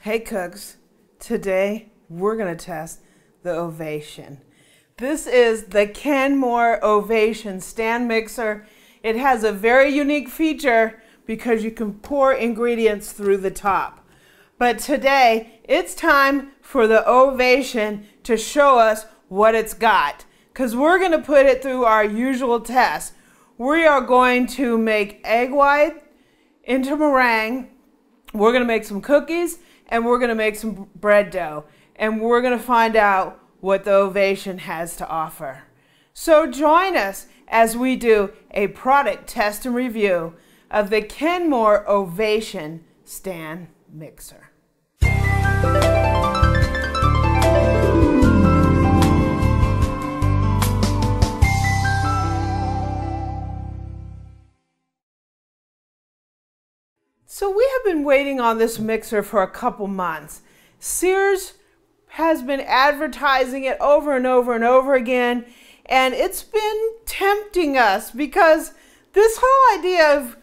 Hey cooks, today we're going to test the Ovation. This is the Kenmore Ovation Stand Mixer. It has a very unique feature because you can pour ingredients through the top. But today it's time for the Ovation to show us what it's got, because we're going to put it through our usual test. We are going to make egg white into meringue. We're going to make some cookies. And we're going to make some bread dough. And we're going to find out what the Ovation has to offer. So join us as we do a product test and review of the Kenmore Ovation Stand Mixer. So we have been waiting on this mixer for a couple months. Sears has been advertising it over and over and over again, and it's been tempting us because this whole idea of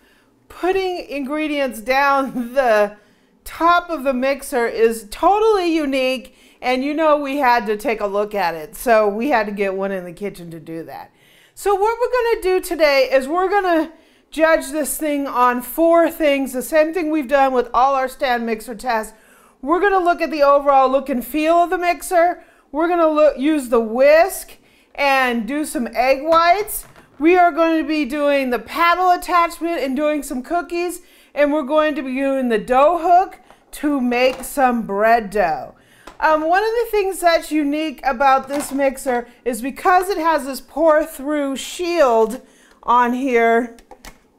putting ingredients down the top of the mixer is totally unique, and you know we had to take a look at it, so we had to get one in the kitchen to do that. So what we're going to do today is we're going to judge this thing on 4 things, the same thing we've done with all our stand mixer tests. We're going to look at the overall look and feel of the mixer. We're going to use the whisk and do some egg whites. We are going to be doing the paddle attachment and doing some cookies. And we're going to be doing the dough hook to make some bread dough. One of the things that's unique about this mixer is because it has this pour through shield on here,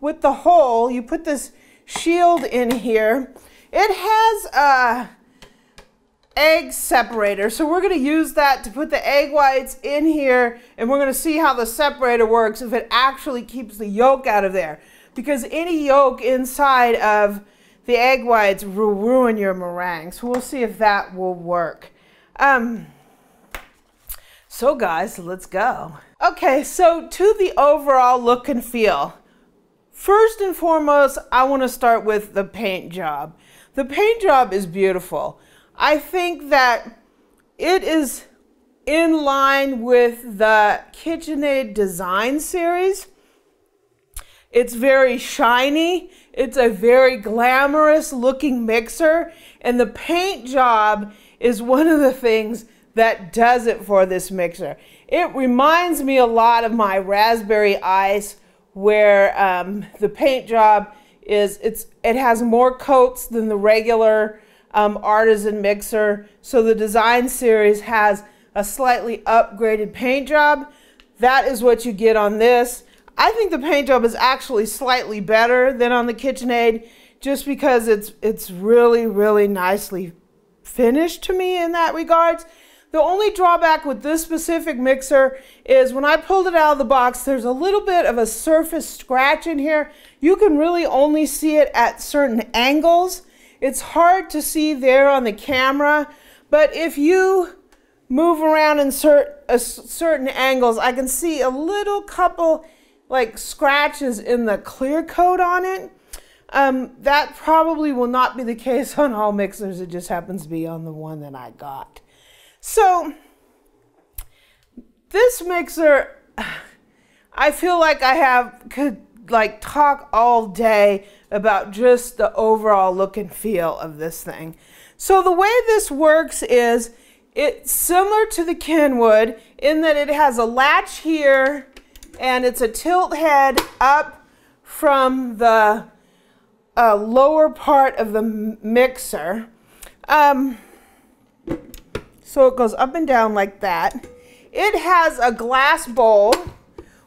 with the hole, you put this shield in here. It has a egg separator, so we're going to use that to put the egg whites in here, and we're going to see how the separator works, if it actually keeps the yolk out of there, because any yolk inside of the egg whites will ruin your meringue. So we'll see if that will work. So guys, let's go. Okay, so to the overall look and feel. First and foremost, I want to start with the paint job. The paint job is beautiful. I think that it is in line with the KitchenAid design series. It's very shiny. It's a very glamorous looking mixer. And the paint job is one of the things that does it for this mixer. It reminds me a lot of my raspberry ice, where the paint job is, it has more coats than the regular artisan mixer. So the design series has a slightly upgraded paint job. That is what you get on this. I think the paint job is actually slightly better than on the KitchenAid, just because it's really, really nicely finished to me in that regards. The only drawback with this specific mixer is when I pulled it out of the box, there's a little bit of a surface scratch in here. You can really only see it at certain angles. It's hard to see there on the camera, but if you move around in certain angles, I can see a little couple like scratches in the clear coat on it. That probably will not be the case on all mixers. It just happens to be on the one that I got. So this mixer, I feel like could talk all day about just the overall look and feel of this thing. So the way this works is it's similar to the Kenwood in that it has a latch here and it's a tilt head up from the lower part of the mixer. So it goes up and down like that. It has a glass bowl,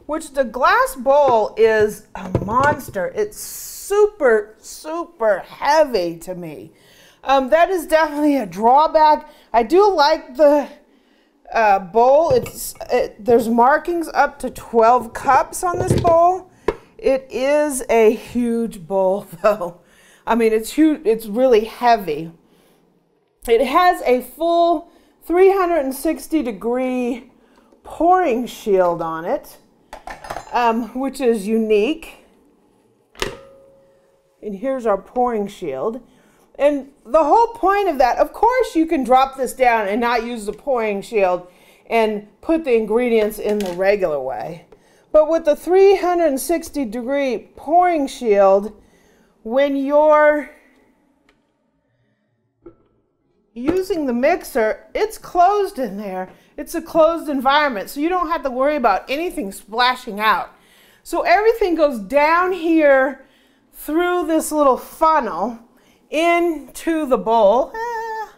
which the glass bowl is a monster. It's super, super heavy to me. That is definitely a drawback. I do like the bowl. There's markings up to 12 cups on this bowl. It is a huge bowl though. I mean, it's huge. It's really heavy. It has a full 360-degree pouring shield on it, which is unique. And here's our pouring shield. And the whole point of that, of course you can drop this down and not use the pouring shield and put the ingredients in the regular way. But with the 360-degree pouring shield, when you're using the mixer, it's closed in there. It's a closed environment, so you don't have to worry about anything splashing out. So everything goes down here through this little funnel into the bowl,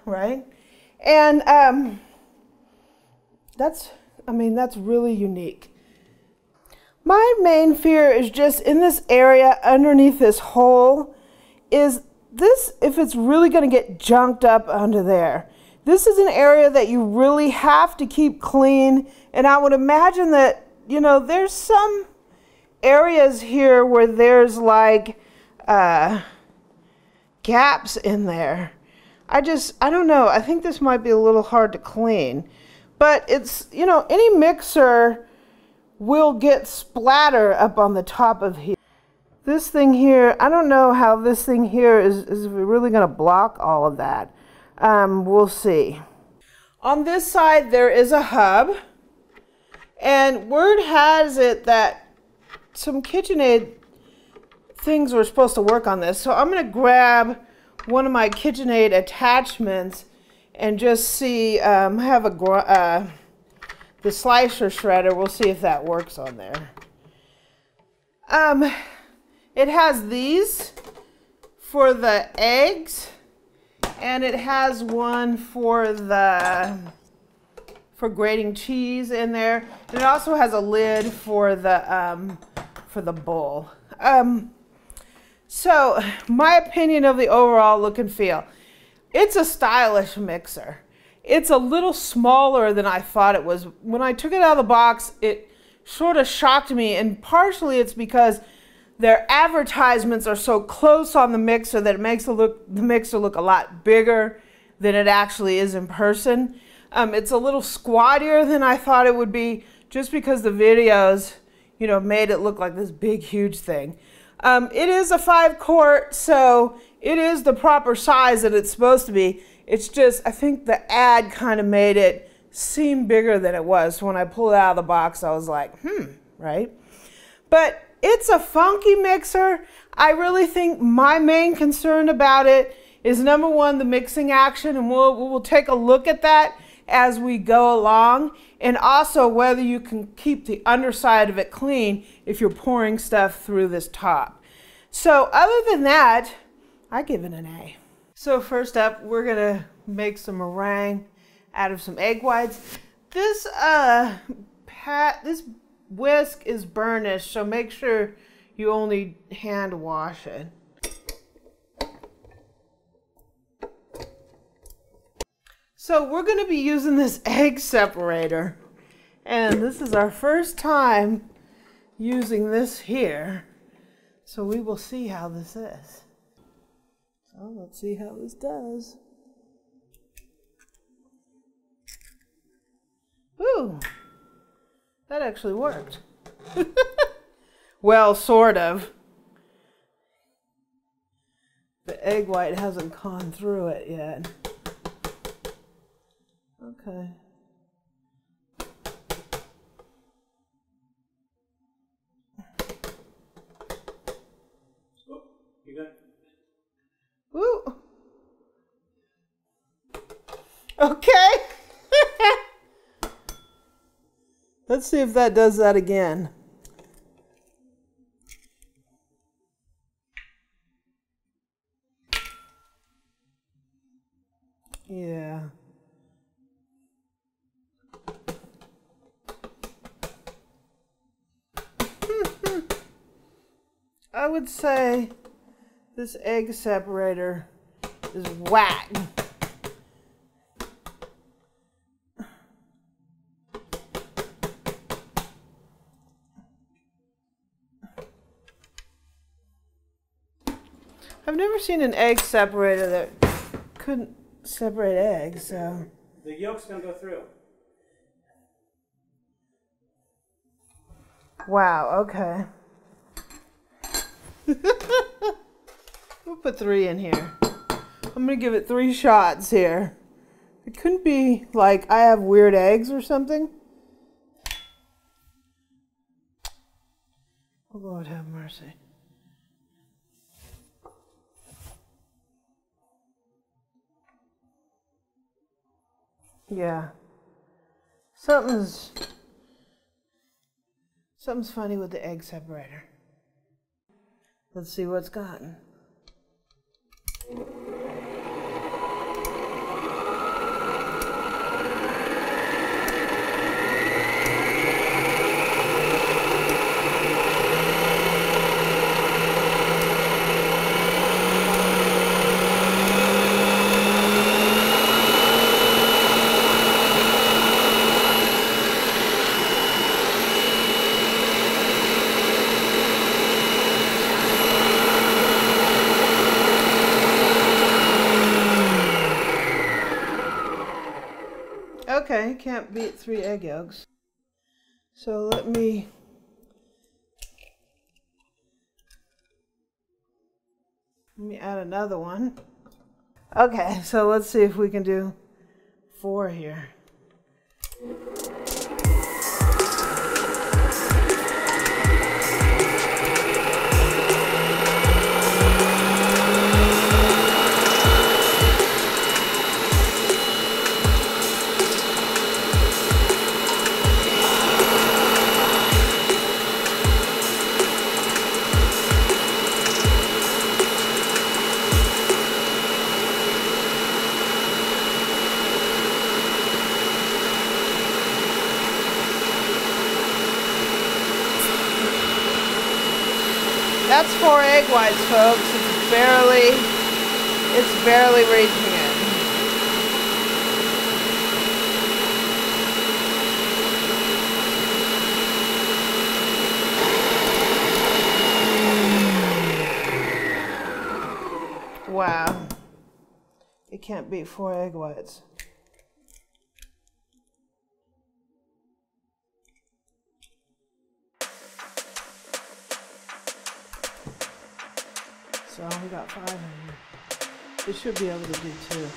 right? And that's really unique. My main fear is just in this area underneath this hole is this, if it's really going to get junked up under there. This is an area that you really have to keep clean, and I would imagine that, you know, there's some areas here where there's like gaps in there. I don't know. I think this might be a little hard to clean, but it's, you know, any mixer will get splatter up on the top of here. This thing here, I don't know how this thing here is really going to block all of that. We'll see. On this side there is a hub, and word has it that some KitchenAid things were supposed to work on this. So I'm going to grab one of my KitchenAid attachments and just see, have the slicer shredder. We'll see if that works on there. It has these for the eggs, and it has one for grating cheese in there. And it also has a lid for the bowl. So my opinion of the overall look and feel, it's a stylish mixer. It's a little smaller than I thought it was. When I took it out of the box, it sort of shocked me, and partially it's because their advertisements are so close on the mixer that it makes the mixer look a lot bigger than it actually is in person. It's a little squattier than I thought it would be, just because the videos, you know, made it look like this big, huge thing. It is a 5-quart, so it is the proper size that it's supposed to be. It's just, I think the ad kind of made it seem bigger than it was. So when I pulled it out of the box, I was like, right? But it's a funky mixer. I really think my main concern about it is, number one, the mixing action, and we'll take a look at that as we go along, and also whether you can keep the underside of it clean if you're pouring stuff through this top. So other than that, I give it an A. So first up, we're gonna make some meringue out of some egg whites. This whisk is burnished, so make sure you only hand wash it. So we're going to be using this egg separator, and this is our first time using this here, so we will see how this is. So let's see how this does. Ooh, that actually worked. Well, sort of. The egg white hasn't gone through it yet. Okay. Oh, you got it. Ooh. Okay. Let's see if that does that again. Yeah. I would say this egg separator is whack. I've never seen an egg separator that couldn't separate eggs, so. The yolk's gonna go through. Wow, okay. We'll put 3 in here. I'm gonna give it 3 shots here. It couldn't be like I have weird eggs or something. Oh, Lord have mercy. Yeah. Something's funny with the egg separator. Let's see what's gotten. Okay, can't beat 3 egg yolks. So let me add another one. Okay, so let's see if we can do 4 here. That's 4 egg whites, folks. It's barely reaching it. Wow. It can't beat 4 egg whites. So we got 5 in here. It should be able to do 2.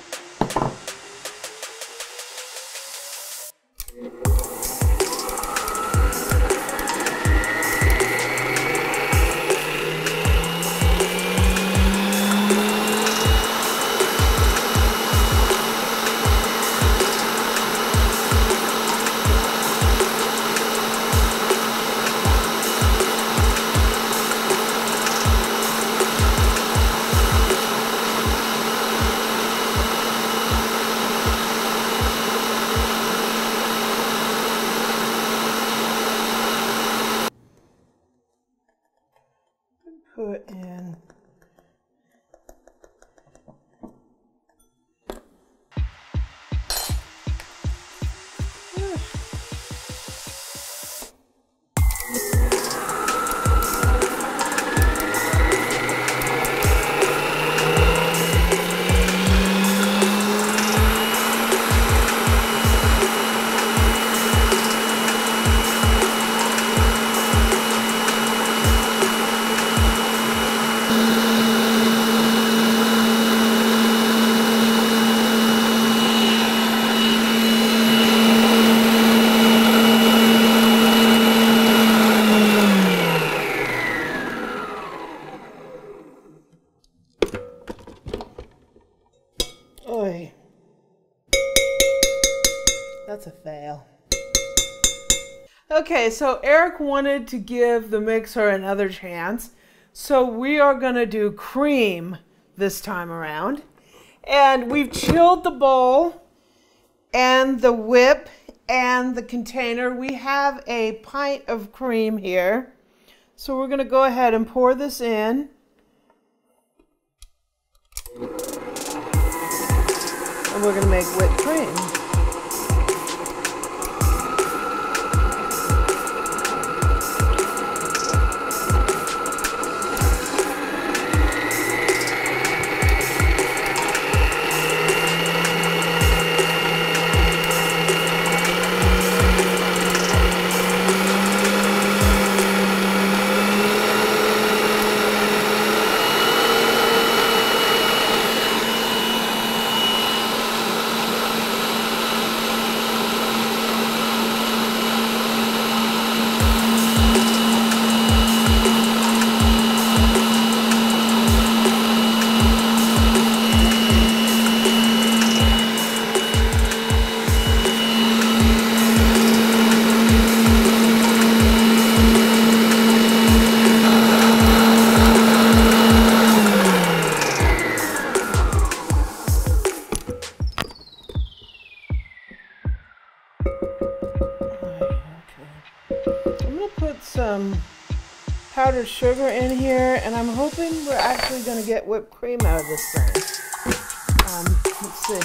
Put in Oy. That's a fail. Okay, so Eric wanted to give the mixer another chance. So we are going to do cream this time around. And we've chilled the bowl and the whip and the container. We have a pint of cream here. So we're going to go ahead and pour this in. And we're going to make whipped cream. gonna put some powdered sugar in here, and I'm hoping we're actually gonna get whipped cream out of this thing. Let's see.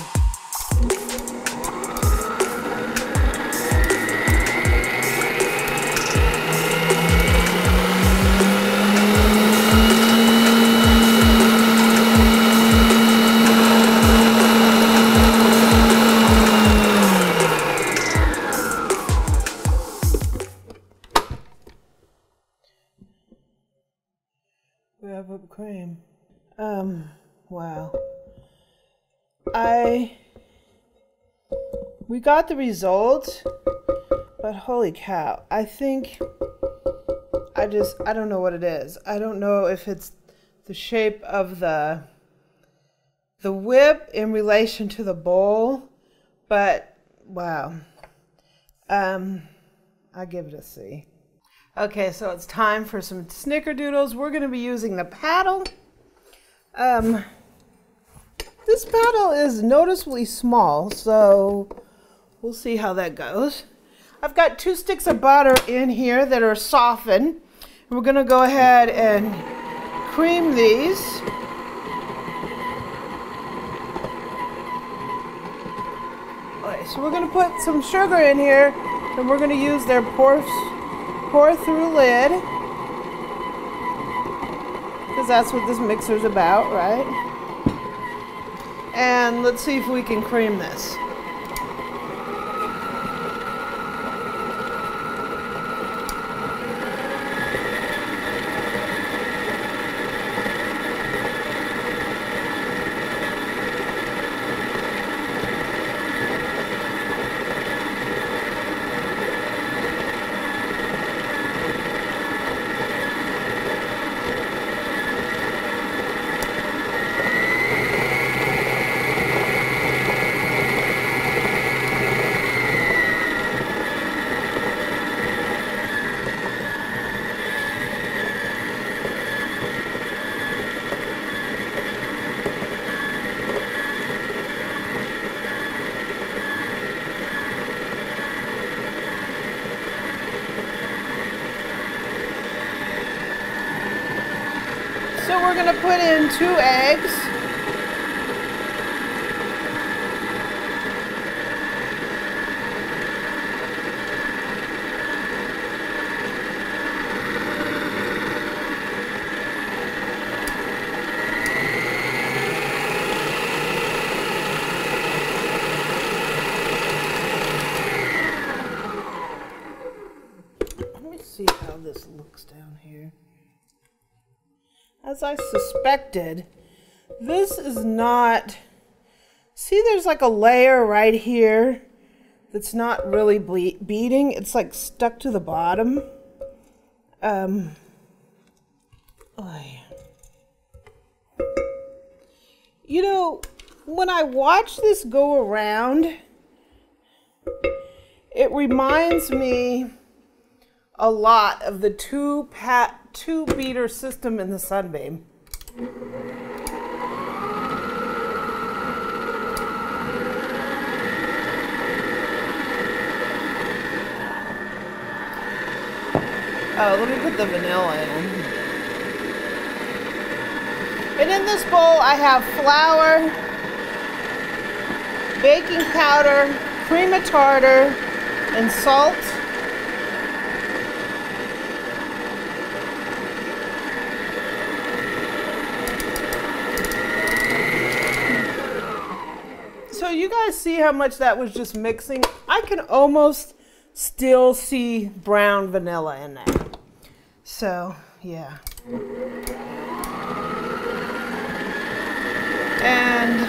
We have whipped cream. Wow. We got the result, but holy cow, I think I don't know what it is. I don't know if it's the shape of the whip in relation to the bowl, but wow. I give it a C. Okay, so it's time for some snickerdoodles. We're going to be using the paddle. This paddle is noticeably small, so we'll see how that goes. I've got 2 sticks of butter in here that are softened. We're going to go ahead and cream these. Okay, so we're going to put some sugar in here, and we're going to use their pour through lid, because that's what this mixer's about, right? And let's see if we can cream this. So we're going to put in 2 eggs. Let me see how this looks down here. As I suspected, this is not, see there's like a layer right here that's not really beading. It's like stuck to the bottom. You know, when I watch this go around, it reminds me a lot of the two beater system in the Sunbeam. Oh, let me put the vanilla in. And in this bowl I have flour, baking powder, cream of tartar, and salt. So you guys see how much that was just mixing? I can almost still see brown vanilla in there. So, yeah. And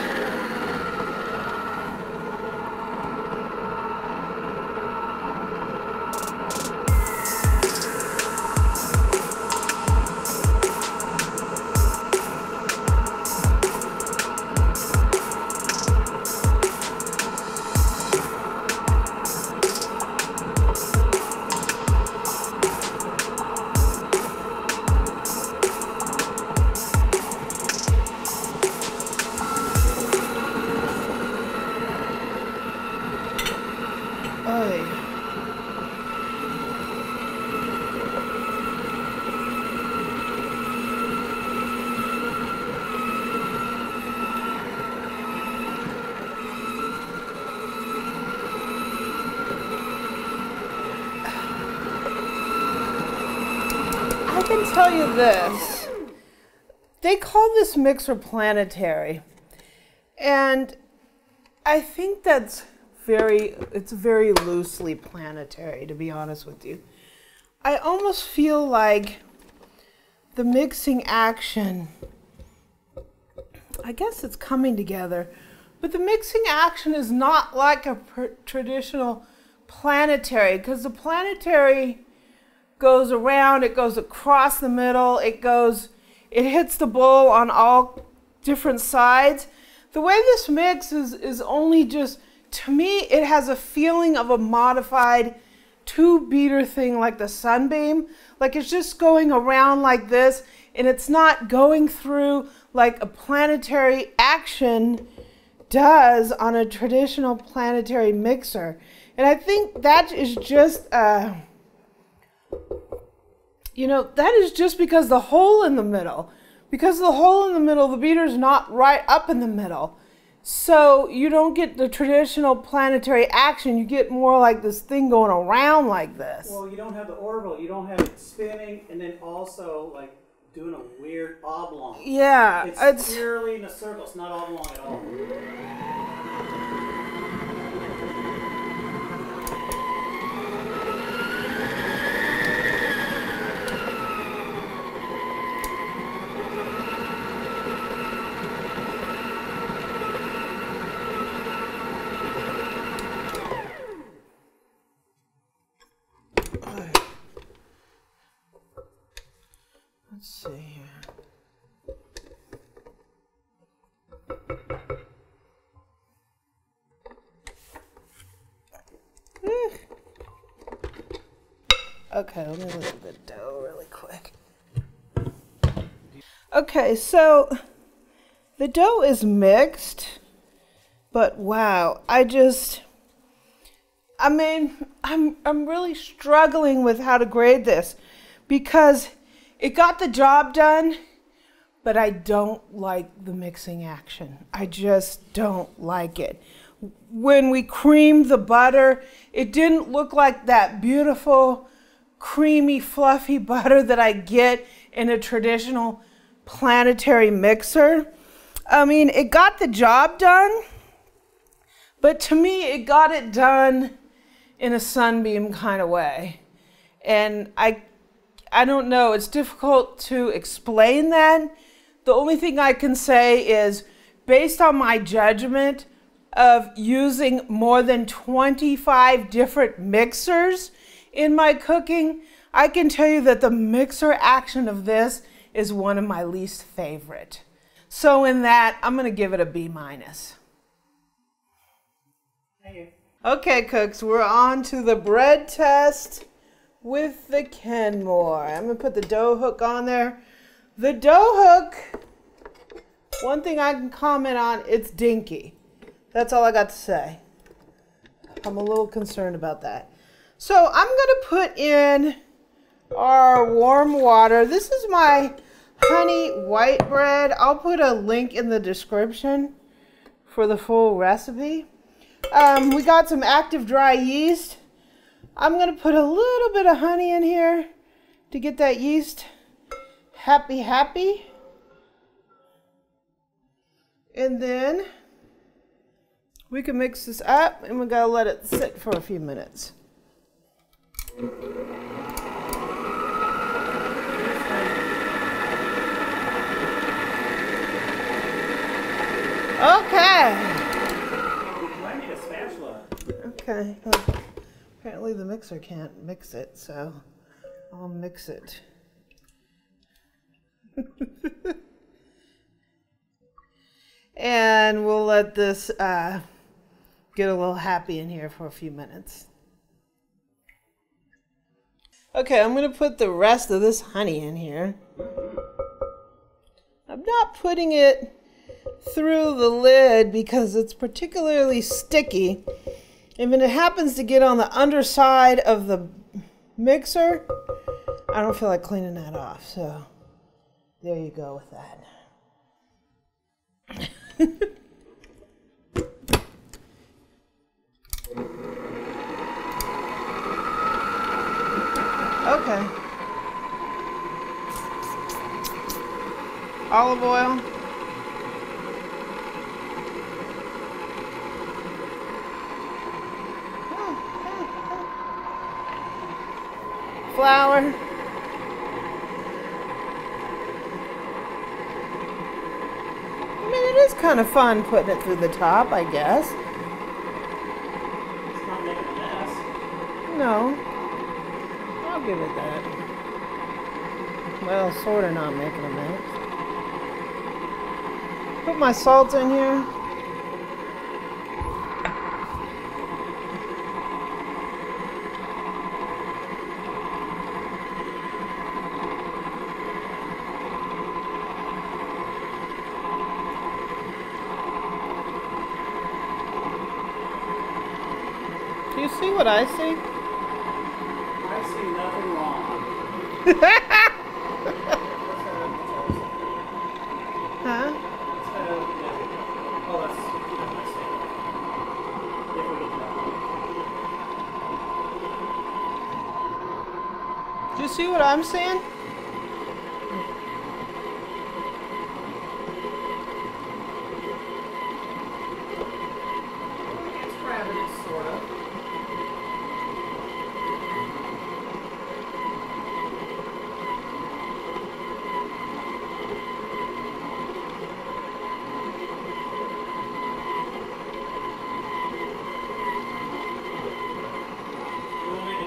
can tell you this. They call this mixer planetary. And I think it's very loosely planetary, to be honest with you. I almost feel like the mixing action, I guess it's coming together, but the mixing action is not like a traditional planetary, because the planetary goes around, it goes across the middle, it hits the bowl on all different sides. The way this mix is only just, to me, it has a feeling of a modified two-beater thing like the Sunbeam. Like it's just going around like this, and it's not going through like a planetary action does on a traditional planetary mixer. And I think that is just, you know, that is just because the hole in the middle. Because the hole in the middle, the beater's not right up in the middle. So you don't get the traditional planetary action. You get more like this thing going around like this. Well, you don't have the orbital. You don't have it spinning and then also like doing a weird oblong. Yeah. It's purely in a circle. It's not oblong at all. Let's see here. Okay, let me look at the dough really quick. Okay, so the dough is mixed, but wow, I'm really struggling with how to grade this because it got the job done, but I don't like the mixing action. I just don't like it. When we creamed the butter, it didn't look like that beautiful, creamy, fluffy butter that I get in a traditional planetary mixer. I mean, it got the job done, but to me, it got it done in a Sunbeam kind of way. And I don't know, it's difficult to explain that. The only thing I can say is, based on my judgment of using more than 25 different mixers in my cooking, I can tell you that the mixer action of this is one of my least favorite. So in that, I'm gonna give it a B-. Thank you. Okay, cooks, we're on to the bread test with the Kenmore. I'm gonna put the dough hook on there. The dough hook, one thing I can comment on, it's dinky. That's all I got to say. I'm a little concerned about that. So I'm gonna put in our warm water. This is my honey white bread. I'll put a link in the description for the full recipe. We got some active dry yeast. I'm gonna put a little bit of honey in here to get that yeast happy. And then we can mix this up and we gotta let it sit for a few minutes. Okay. You might need a spatula. Okay. Well, apparently the mixer can't mix it, so I'll mix it. And we'll let this get a little happy in here for a few minutes. Okay, I'm going to put the rest of this honey in here. I'm not putting it through the lid because it's particularly sticky. And when it happens to get on the underside of the mixer, I don't feel like cleaning that off. So there you go with that. Okay. Olive oil. Flour. I mean, it is kind of fun putting it through the top, I guess. It's not making a mess. No. I'll give it that. Well, sort of not making a mess. Put my salt in here. Do you see what I see? I see nothing wrong. Huh? Oh, that's if we get that. Do you see what I'm seeing? It's grabbing it, sort of.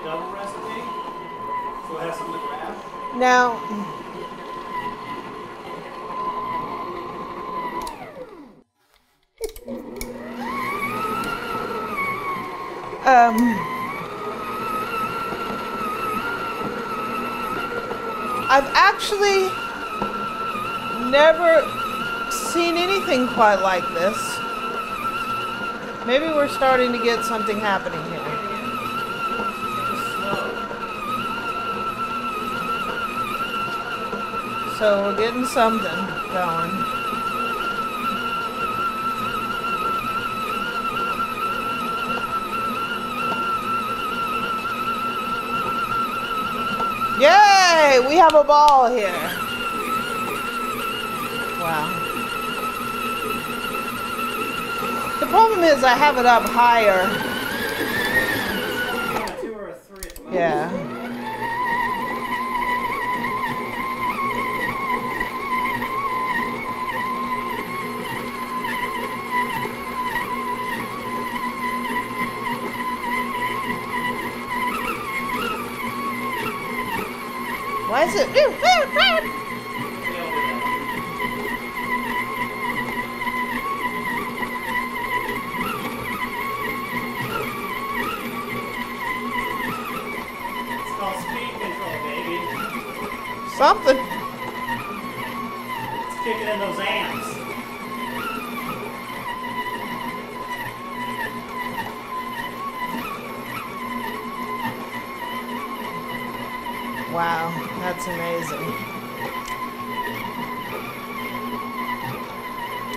Double recipe, so it has something to grab. Now, I've actually never seen anything quite like this. Maybe we're starting to get something happening here. So we're getting something going. Yay! We have a ball here. Wow. The problem is I have it up higher. A 2 or a 3 at the moment. Yeah. Why is it? It's called speed control, baby. Something. It's kicking in those amps. Wow, that's amazing.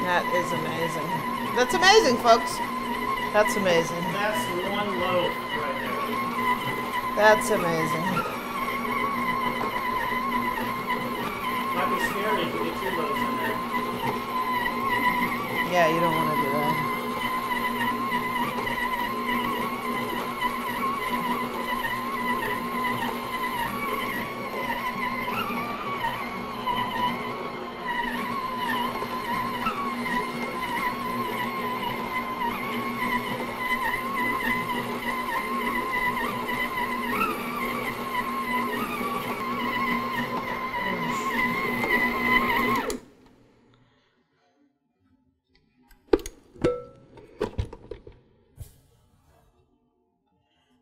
That is amazing. That's amazing, folks. That's amazing. That's one loaf right there. That's amazing. Might be scary if you get 2 loaves in there. Yeah, you don't want to do that.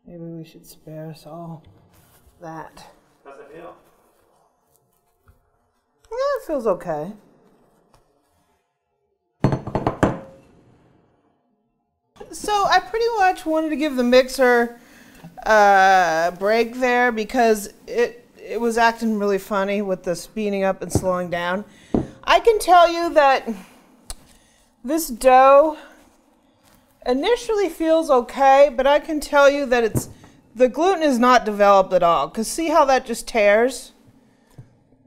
Maybe we should spare us all that. How's it feel? Yeah, it feels okay. So I pretty much wanted to give the mixer a break there because it was acting really funny with the speeding up and slowing down. I can tell you that this dough initially feels okay, but I can tell you that the gluten is not developed at all. Because see how that just tears?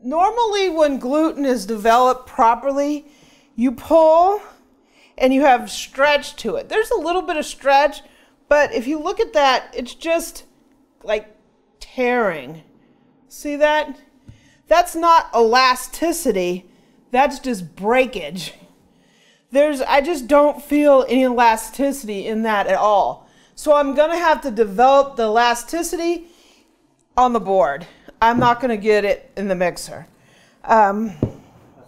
Normally when gluten is developed properly, you pull and you have stretch to it. There's a little bit of stretch, but if you look at that, it's just like tearing. See that? That's not elasticity, that's just breakage. I just don't feel any elasticity in that at all. So I'm gonna have to develop the elasticity on the board. I'm not gonna get it in the mixer. That's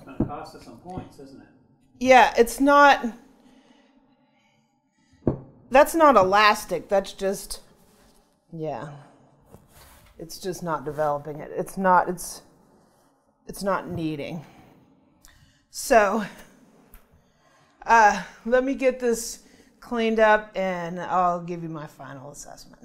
gonna cost us some points, isn't it? Yeah, it's not, that's not elastic, that's just, yeah. It's just not developing it. It's not kneading. So, let me get this cleaned up and I'll give you my final assessment.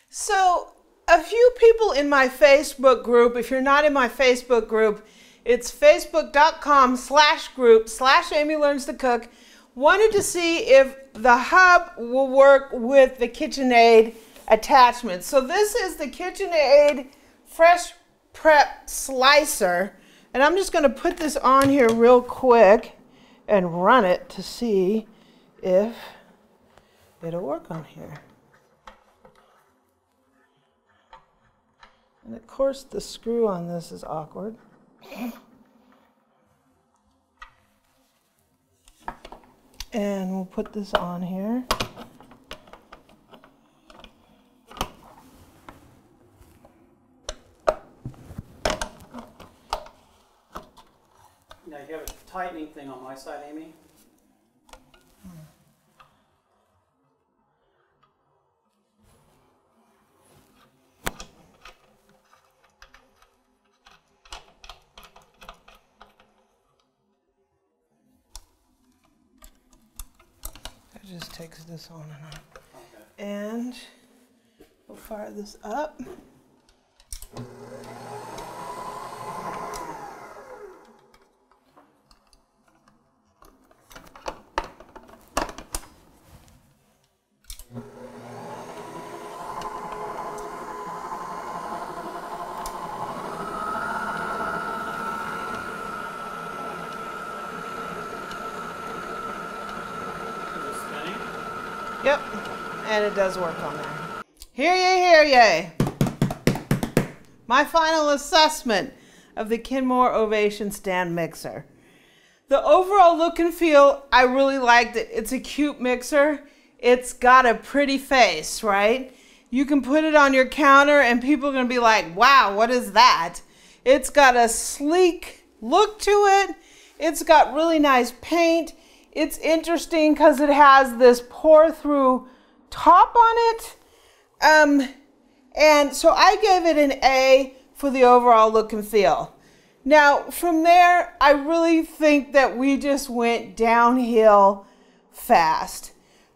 So, a few people in my Facebook group, if you're not in my Facebook group, it's facebook.com/group/Amy Learns to Cook, wanted to see if the hub will work with the KitchenAid attachment. So this is the KitchenAid Fresh Prep Slicer, and I'm just going to put this on here real quick and run it to see if it'll work on here. And of course the screw on this is awkward. And we'll put this on here. Now you have a tightening thing on my side, Amy. It just takes this on and on. Okay. And we'll fire this up. Yep, and it does work on there. Hear ye, hear ye. My final assessment of the Kenmore Ovation Stand Mixer. The overall look and feel, I really liked it. It's a cute mixer. It's got a pretty face, right? You can put it on your counter and people are gonna be like, wow, what is that? It's got a sleek look to it. It's got really nice paint. It's interesting because it has this pour-through top on it. And so I gave it an A for the overall look and feel. Now, from there, I really think that we just went downhill fast.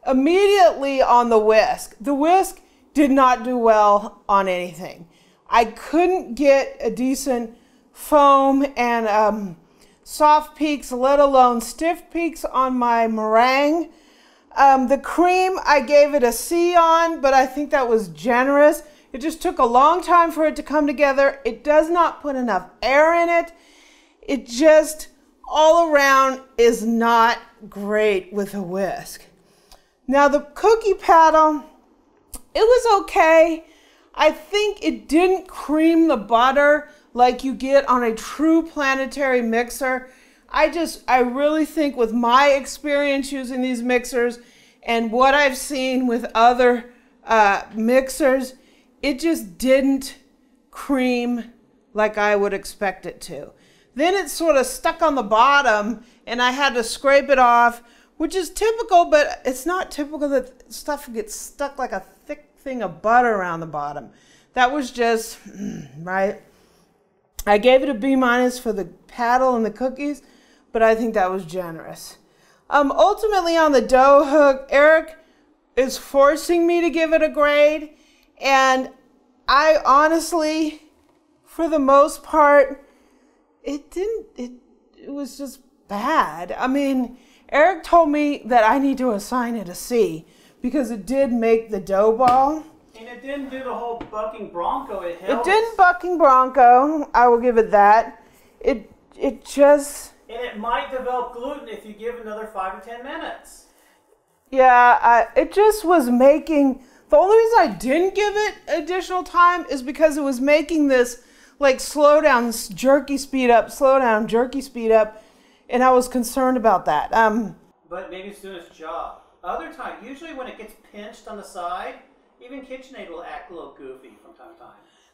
Immediately on the whisk. The whisk did not do well on anything. I couldn't get a decent foam and soft peaks, let alone stiff peaks on my meringue. The cream, I gave it a C on, but I think that was generous. It just took a long time for it to come together. It does not put enough air in it. It just, all around, is not great with a whisk. Now the cookie paddle, it was okay. I think it didn't cream the butter like you get on a true planetary mixer. I really think with my experience using these mixers and what I've seen with other mixers, it just didn't cream like I would expect it to. Then it sort of stuck on the bottom and I had to scrape it off, which is typical, but it's not typical that stuff gets stuck like a thick thing of butter around the bottom. That was just, right? I gave it a B- for the paddle and the cookies, but I think that was generous. Ultimately on the dough hook, Eric is forcing me to give it a grade, and I honestly, for the most part, it was just bad. I mean, Eric told me that I need to assign it a C because it did make the dough ball. And it didn't do the whole bucking bronco. It didn't bucking bronco. I will give it that. it just... And it might develop gluten if you give another 5 to 10 minutes. Yeah, it just was making... The only reason I didn't give it additional time is because it was making this like slow down, jerky speed up, slow down, jerky speed up, and I was concerned about that. But maybe it's doing its job. Other time, usually when it gets pinched on the side, even KitchenAid will act a little goofy from time to time.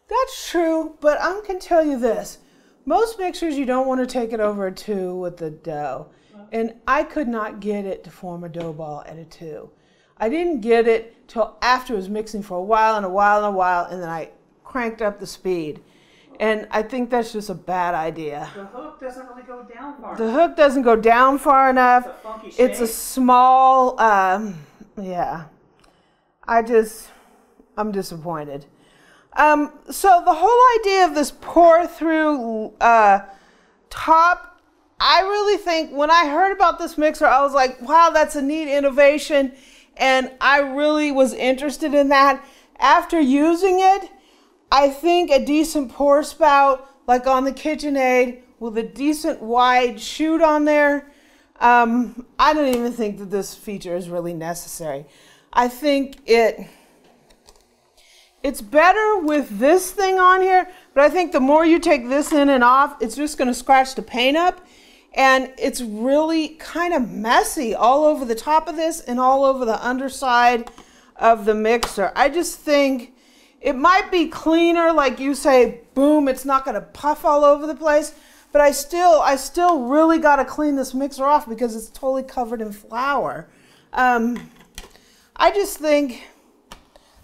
That's true, but I can tell you this. Most mixers, you don't want to take it over a 2 with the dough. And I could not get it to form a dough ball at a 2. I didn't get it till after it was mixing for a while and a while and a while, and then I cranked up the speed. And I think that's just a bad idea. The hook doesn't really go down far enough. The hook doesn't go down far enough. It's a funky shape. It's a small, yeah. I'm disappointed. So the whole idea of this pour through top, I really think when I heard about this mixer, I was like, wow, that's a neat innovation. And I really was interested in that. After using it, I think a decent pour spout, like on the KitchenAid, with a decent wide chute on there, I don't even think that this feature is really necessary. I think it's better with this thing on here, but I think the more you take this in and off, it's just going to scratch the paint up. And it's really kind of messy all over the top of this and all over the underside of the mixer. I just think it might be cleaner, like you say, boom, it's not going to puff all over the place. But I still really got to clean this mixer off because it's totally covered in flour. I just think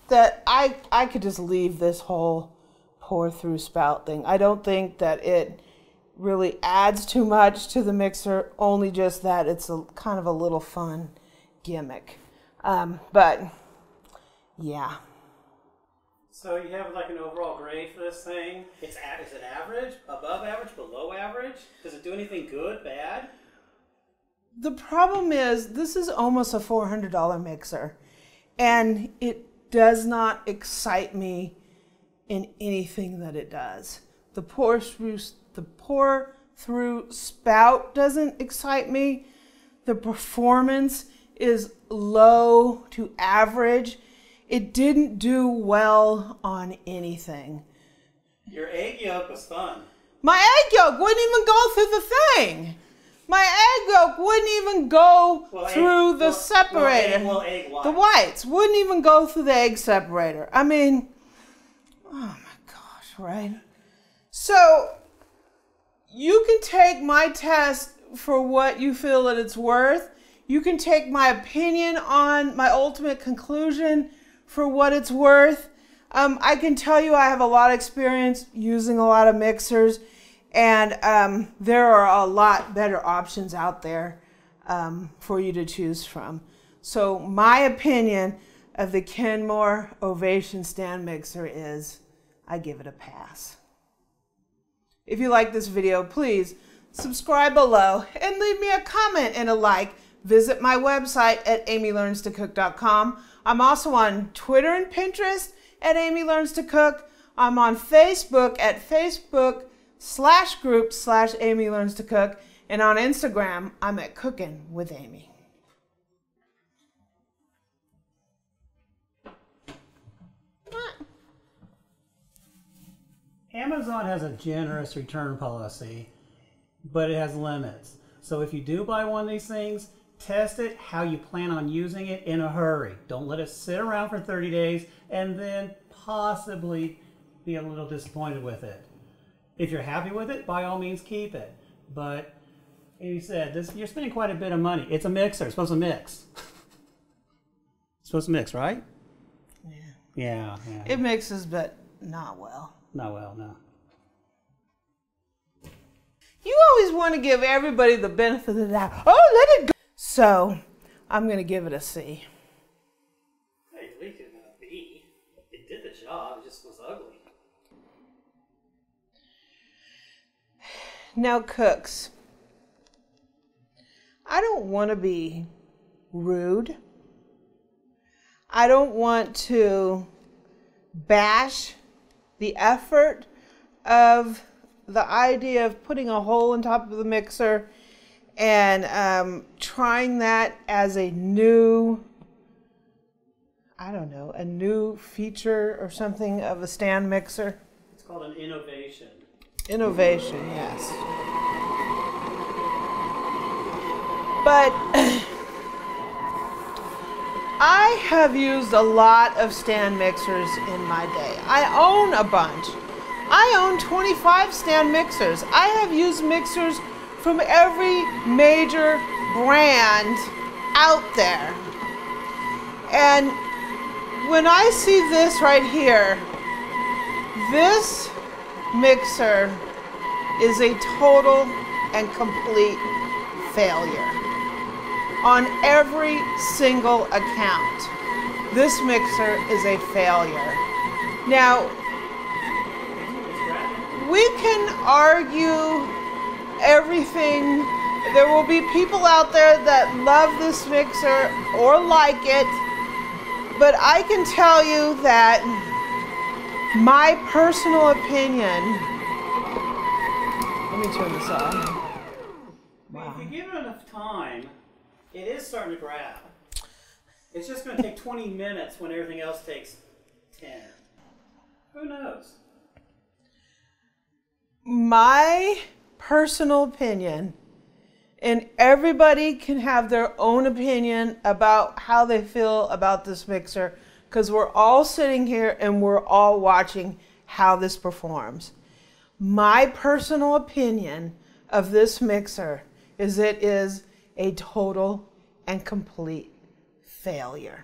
that I could just leave this whole pour through spout thing. I don't think that it really adds too much to the mixer, only just that it's a kind of a little fun gimmick. But yeah. So you have like an overall grade for this thing? Is it average, above average, below average? Does it do anything good, bad? The problem is this is almost a $400 mixer, and it does not excite me in anything that it does. The pour through spout doesn't excite me. The performance is low to average. It didn't do well on anything. Your egg yolk was fun. My egg yolk wouldn't even go through the thing. My egg yolk wouldn't even go through the separator. Egg whites. The whites wouldn't even go through the egg separator. I mean, oh my gosh, right? So you can take my test for what you feel that it's worth. You can take my opinion on my ultimate conclusion for what it's worth. I can tell you I have a lot of experience using a lot of mixers, and there are a lot better options out there for you to choose from. So my opinion of the Kenmore Ovation Stand Mixer is I give it a pass. If you like this video, please subscribe below and leave me a comment and a like. Visit my website at amylearnstocook.com. I'm also on Twitter and Pinterest at Amy Learns to Cook. I'm on Facebook at Facebook/group/Amy Learns to Cook. And on Instagram, I'm at Cooking with Amy. Amazon has a generous return policy, but it has limits. So if you do buy one of these things, test it how you plan on using it in a hurry. Don't let it sit around for 30 days and then possibly be a little disappointed with it. If you're happy with it, by all means keep it. But as you said, you're spending quite a bit of money. It's a mixer. It's supposed to mix. It's supposed to mix, right? Yeah. Yeah. It mixes, but not well. Not well, no. You always want to give everybody the benefit of the doubt. Oh, let it go. So, I'm going to give it a C. Hey, at least it's a B. It did the job. It just was ugly. Now, cooks, I don't want to be rude. I don't want to bash the effort of the idea of putting a hole on top of the mixer and trying that as a new, I don't know, a new feature or something of a stand mixer. It's called an innovation. Innovation, yes. But I have used a lot of stand mixers in my day. I own a bunch. I own 25 stand mixers. I have used mixers from every major brand out there. And when I see this right here, this mixer is a total and complete failure on every single account. This mixer is a failure. Now, we can argue everything. There will be people out there that love this mixer or like it, but I can tell you that my personal opinion, let me turn this off. Wow. If you give it enough time, it is starting to grab. It's just going to take 20 minutes when everything else takes 10. Who knows? My personal opinion, and everybody can have their own opinion about how they feel about this mixer, because we're all sitting here and we're all watching how this performs. My personal opinion of this mixer is it is a total and complete failure.